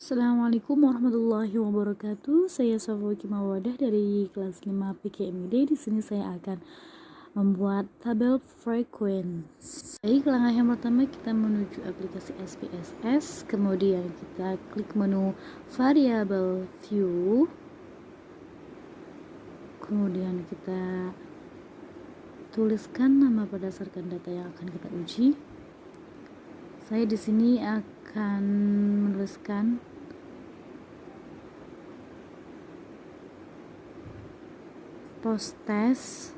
Assalamualaikum warahmatullahi wabarakatuh. Saya Safawati Mawadah dari kelas 5 PKMID. Di sini saya akan membuat tabel frekuensi. Baik, langkah yang pertama kita menuju aplikasi SPSS, kemudian kita klik menu variable view. Kemudian kita tuliskan nama berdasarkan data yang akan kita uji. Saya di sini akan menuliskan post test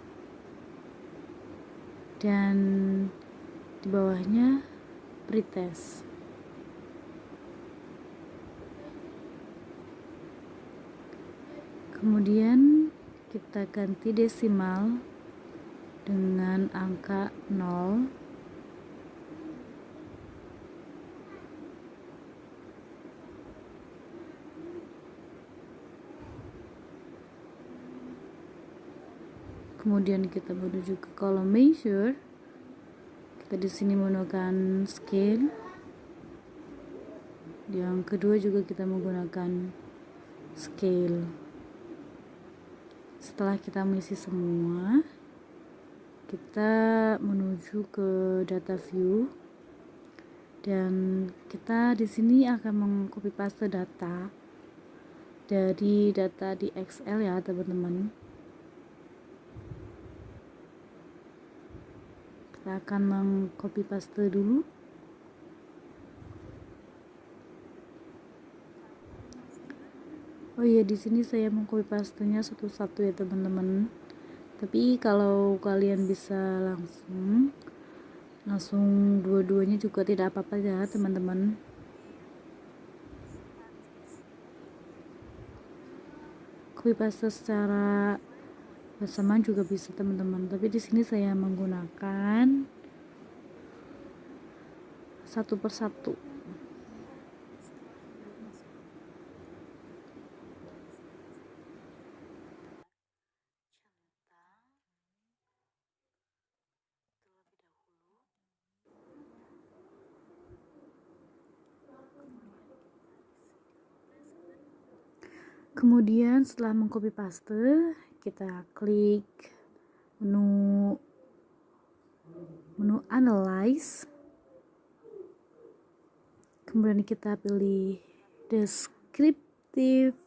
dan di bawahnya pretest. Kemudian kita ganti desimal dengan angka 0. Kemudian kita menuju ke kolom measure. Kita di sini menggunakan scale. Yang kedua juga kita menggunakan scale. Setelah kita mengisi semua, kita menuju ke data view dan kita di sini akan mengcopy paste data dari data di Excel ya teman-teman. Kita akan mengcopy paste dulu. Oh iya, di sini saya mengcopy pastenya satu-satu ya teman-teman. Tapi kalau kalian bisa langsung dua-duanya juga tidak apa-apa ya teman-teman. Copy paste secara bersamaan juga bisa teman-teman, tapi di sini saya menggunakan satu persatu. Kemudian setelah mengcopy paste, kita klik menu analyze. Kemudian kita pilih descriptive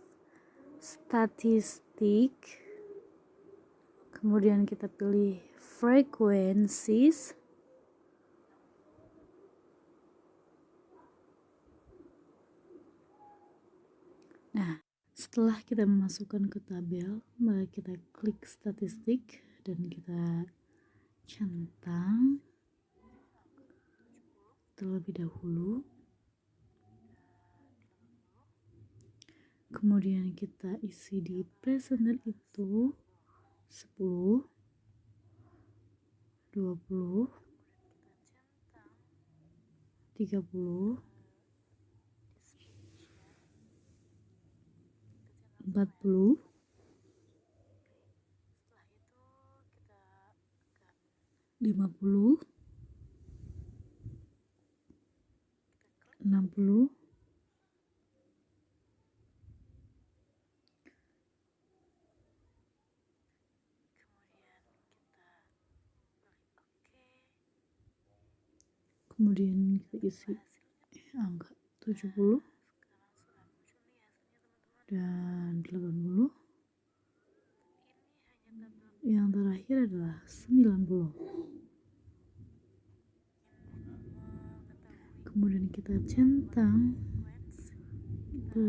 statistic. Kemudian kita pilih frequencies. Nah, setelah kita memasukkan ke tabel, maka kita klik statistik dan kita centang terlebih dahulu. Kemudian kita isi di presenter itu 10, 20, 30, 40, 50, 60, 70, kemudian kita isi angka 70 dan 80. Yang terakhir adalah 90. Kemudian kita centang ke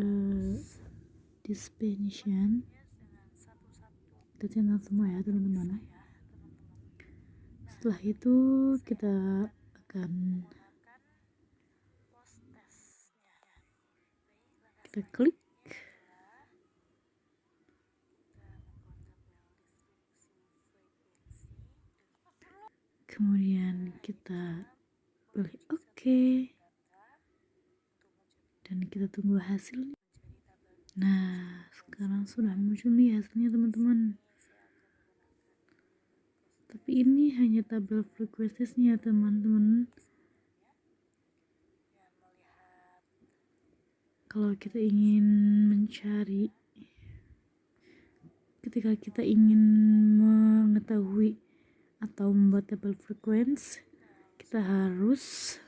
dimension. Kita centang semua ya teman-teman. Setelah itu kita akan klik kemudian kita pilih OK dan kita tunggu hasilnya. Nah, sekarang sudah muncul nih hasilnya teman-teman, tapi ini hanya tabel frekuensinya teman-teman. kalau kita ingin mencari, ketika kita ingin mengetahui atau membuat tabel frekuensi, kita harus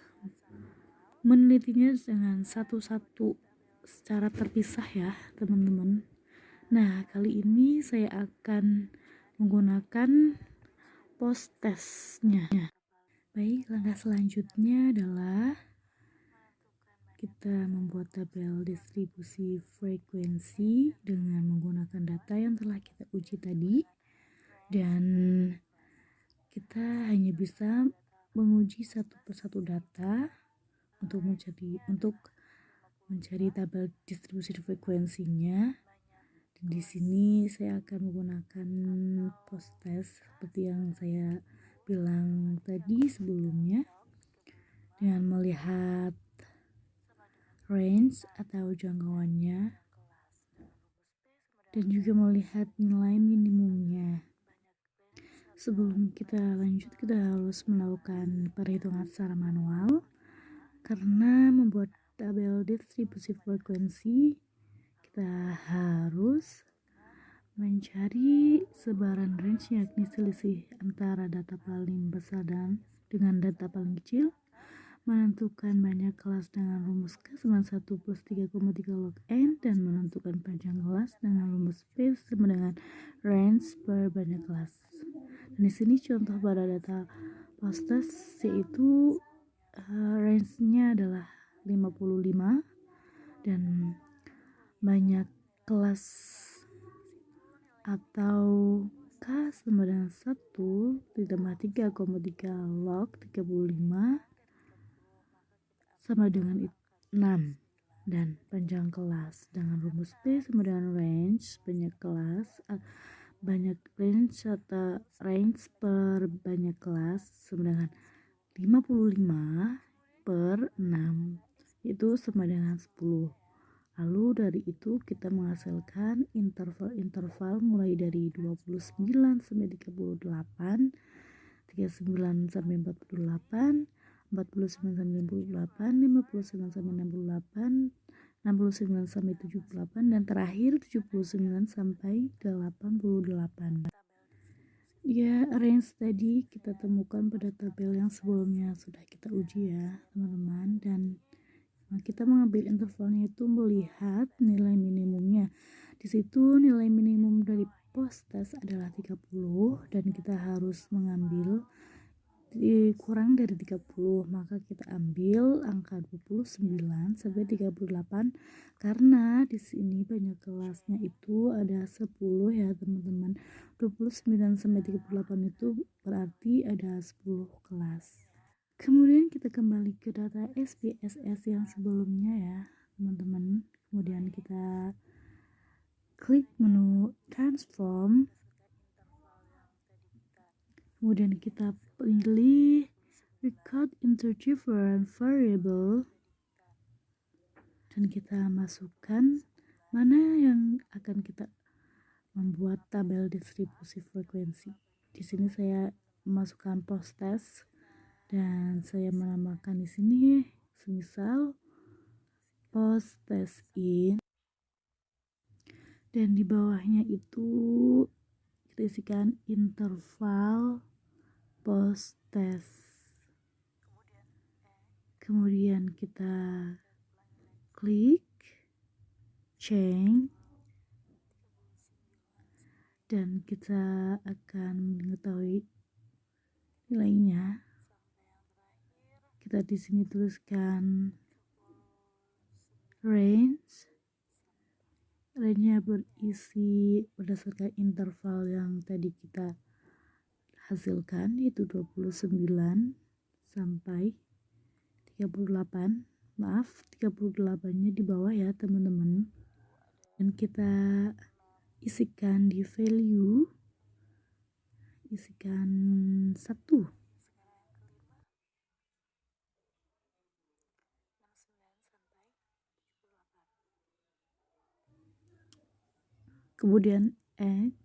menelitinya dengan satu-satu secara terpisah ya teman-teman. Nah, kali ini saya akan menggunakan post testnya. Baik, langkah selanjutnya adalah kita membuat tabel distribusi frekuensi dengan menggunakan data yang telah kita uji tadi, dan kita hanya bisa menguji satu persatu data untuk mencari tabel distribusi frekuensinya. Dan di sini saya akan menggunakan post test seperti yang saya bilang tadi sebelumnya, dengan melihat range atau jangkauannya dan juga melihat nilai minimumnya. Sebelum kita lanjut, kita harus melakukan perhitungan secara manual, karena membuat tabel distribusi frekuensi kita harus mencari sebaran range, yakni selisih antara data paling besar dan dengan data paling kecil, menentukan banyak kelas dengan rumus K sama 1 plus 3,3 log N, dan menentukan panjang kelas dengan rumus P sama dengan range per banyak kelas. Dan di sini contoh pada data post test, yaitu range-nya adalah 55 dan banyak kelas atau K sama dengan 1 ditambah 3,3 log 35 sama dengan 6, dan panjang kelas dengan rumus P sama dengan range banyak kelas banyak range atau range per banyak kelas sama dengan 55 per 6, itu sama dengan 10. Lalu dari itu kita menghasilkan interval-interval mulai dari 29 sampai 38, 39 sampai 48, 49 sampai 68, 59 sampai 68, 69 sampai 78, dan terakhir 79 sampai 88. Ya, range tadi kita temukan pada tabel yang sebelumnya sudah kita uji ya teman-teman, dan kita mengambil intervalnya itu melihat nilai minimumnya. Di situ nilai minimum dari post test adalah 30, dan kita harus mengambil kurang dari 30, maka kita ambil angka 29 sampai 38, karena di sini banyak kelasnya itu ada 10 ya teman-teman. 29 sampai 38 itu berarti ada 10 kelas. Kemudian kita kembali ke data SPSS yang sebelumnya ya teman-teman. Kemudian kita klik menu transform, kemudian kita pilih record into different variable, dan kita masukkan mana yang akan kita membuat tabel distribusi frekuensi. Di sini saya memasukkan post test dan saya menambahkan di sini semisal post test in, dan di bawahnya itu kita isikan interval post test. Kemudian kita klik change, dan kita akan mengetahui nilainya. Kita di sini tuliskan range-nya berisi berdasarkan interval yang tadi kita hasilkan, yaitu 29 sampai 38. Maaf, 38-nya di bawah ya teman-teman. Dan kita isikan di value, isikan 1. Kemudian add,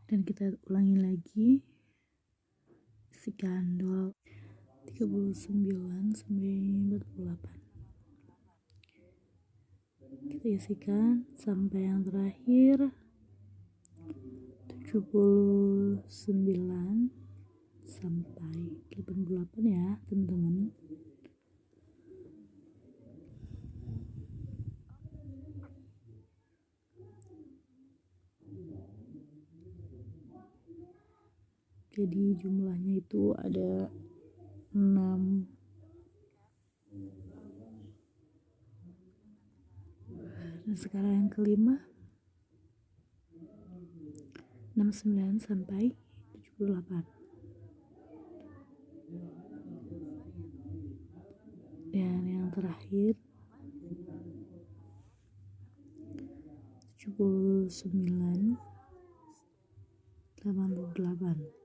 dan kita ulangi lagi, isikan 39 sampai 48. kita isikan sampai yang terakhir 79 sampai 88 ya teman-teman. Jadi jumlahnya itu ada 6. Dan sekarang yang kelima 69 sampai 78. Dan yang terakhir 79 88.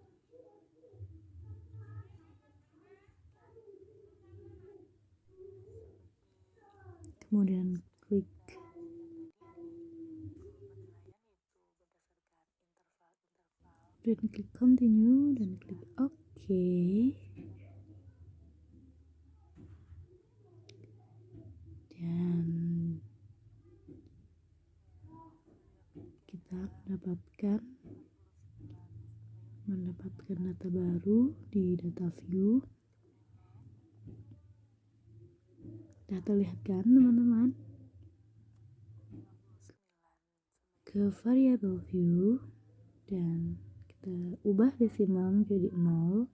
Kemudian klik continue dan klik OK. Dan kita mendapatkan data baru di data view. Data lihat kan teman-teman, ke variable view dan kita ubah desimal menjadi 0.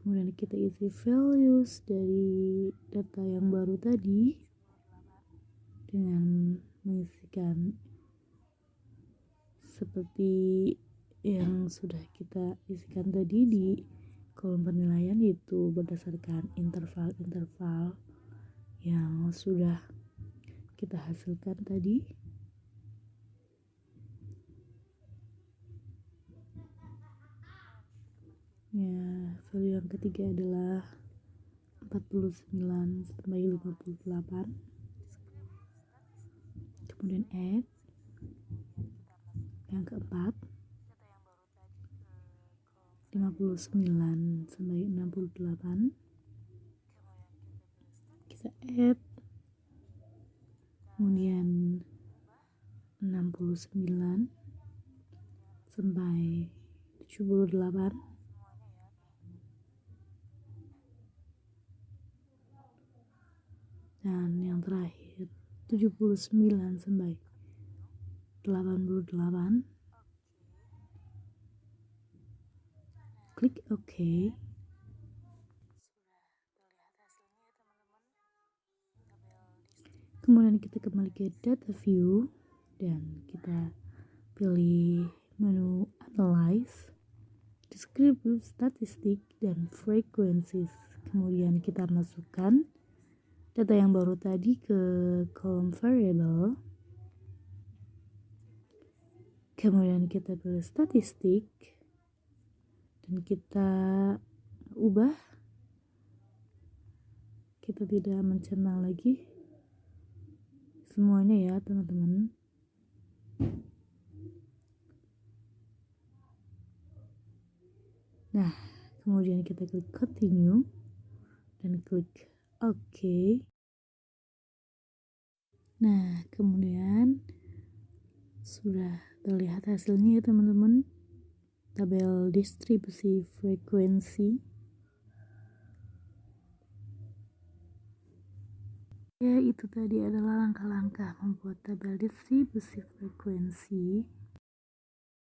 Kemudian kita isi values dari data yang baru tadi dengan mengisikan seperti yang sudah kita isikan tadi di kolom penilaian, yaitu berdasarkan interval-interval yang sudah kita hasilkan tadi. Ya, value yang ketiga adalah 49 sampai 58. Kemudian add. Yang keempat 59 sampai 68. Kita add. Kemudian 69 sampai 78. Dan yang terakhir 79 sampai 88. Klik OK. Kemudian kita kembali ke data view dan kita pilih menu analyze, descriptive statistik dan frequencies. Kemudian kita masukkan data yang baru tadi ke kolom variable. Kemudian kita pilih statistik dan kita ubah. Kita tidak mencentang lagi semuanya ya teman-teman. Nah, kemudian kita klik continue dan klik OK. Nah, kemudian sudah terlihat hasilnya ya teman-teman. Tabel distribusi frekuensi. Ya, itu tadi adalah langkah-langkah membuat tabel distribusi frekuensi